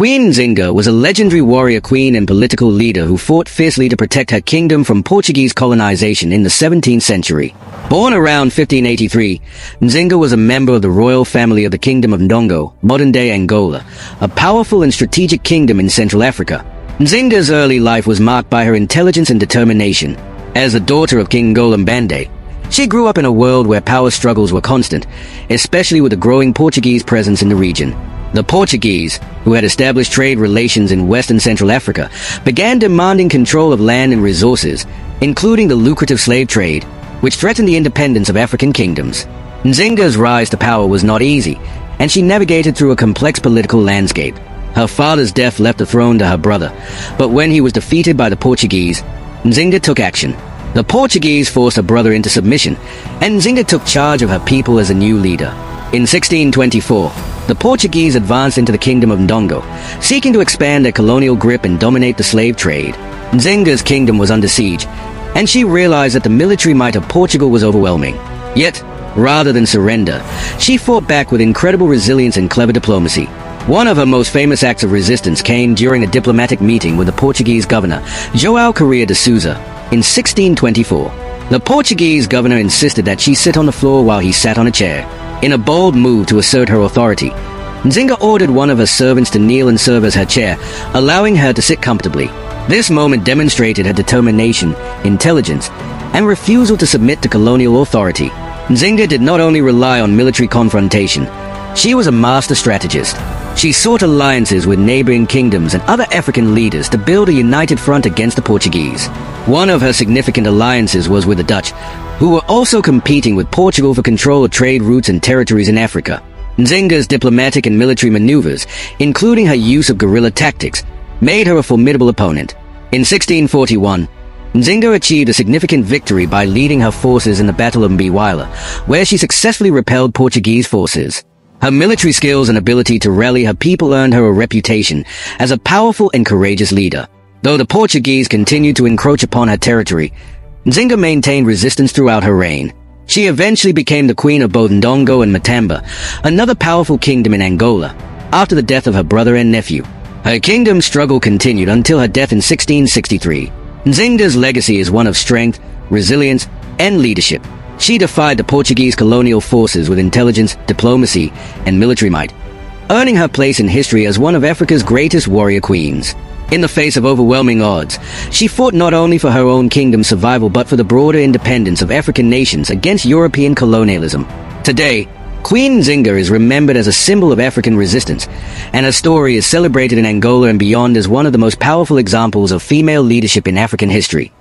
Queen Nzinga was a legendary warrior queen and political leader who fought fiercely to protect her kingdom from Portuguese colonization in the 17th century. Born around 1583, Nzinga was a member of the royal family of the Kingdom of Ndongo, modern-day Angola, a powerful and strategic kingdom in Central Africa. Nzinga's early life was marked by her intelligence and determination. As the daughter of King Ngolambande, she grew up in a world where power struggles were constant, especially with the growing Portuguese presence in the region. The Portuguese, who had established trade relations in West and Central Africa, began demanding control of land and resources, including the lucrative slave trade, which threatened the independence of African kingdoms. Nzinga's rise to power was not easy, and she navigated through a complex political landscape. Her father's death left the throne to her brother, but when he was defeated by the Portuguese, Nzinga took action. The Portuguese forced her brother into submission, and Nzinga took charge of her people as a new leader. In 1624, the Portuguese advanced into the Kingdom of Ndongo, seeking to expand their colonial grip and dominate the slave trade. Nzinga's kingdom was under siege, and she realized that the military might of Portugal was overwhelming. Yet, rather than surrender, she fought back with incredible resilience and clever diplomacy. One of her most famous acts of resistance came during a diplomatic meeting with the Portuguese governor, João Correa de Sousa, in 1624. The Portuguese governor insisted that she sit on the floor while he sat on a chair. In a bold move to assert her authority, Nzinga ordered one of her servants to kneel and serve as her chair, allowing her to sit comfortably. This moment demonstrated her determination, intelligence, and refusal to submit to colonial authority. Nzinga did not only rely on military confrontation, she was a master strategist. She sought alliances with neighboring kingdoms and other African leaders to build a united front against the Portuguese. One of her significant alliances was with the Dutch, who were also competing with Portugal for control of trade routes and territories in Africa. Nzinga's diplomatic and military maneuvers, including her use of guerrilla tactics, made her a formidable opponent. In 1641, Nzinga achieved a significant victory by leading her forces in the Battle of Mbiwala, where she successfully repelled Portuguese forces. Her military skills and ability to rally her people earned her a reputation as a powerful and courageous leader. Though the Portuguese continued to encroach upon her territory, Nzinga maintained resistance throughout her reign. She eventually became the queen of both Ndongo and Matamba, another powerful kingdom in Angola, after the death of her brother and nephew. Her kingdom's struggle continued until her death in 1663. Nzinga's legacy is one of strength, resilience, and leadership. She defied the Portuguese colonial forces with intelligence, diplomacy, and military might, earning her place in history as one of Africa's greatest warrior queens. In the face of overwhelming odds, she fought not only for her own kingdom's survival but for the broader independence of African nations against European colonialism. Today, Queen Nzinga is remembered as a symbol of African resistance, and her story is celebrated in Angola and beyond as one of the most powerful examples of female leadership in African history.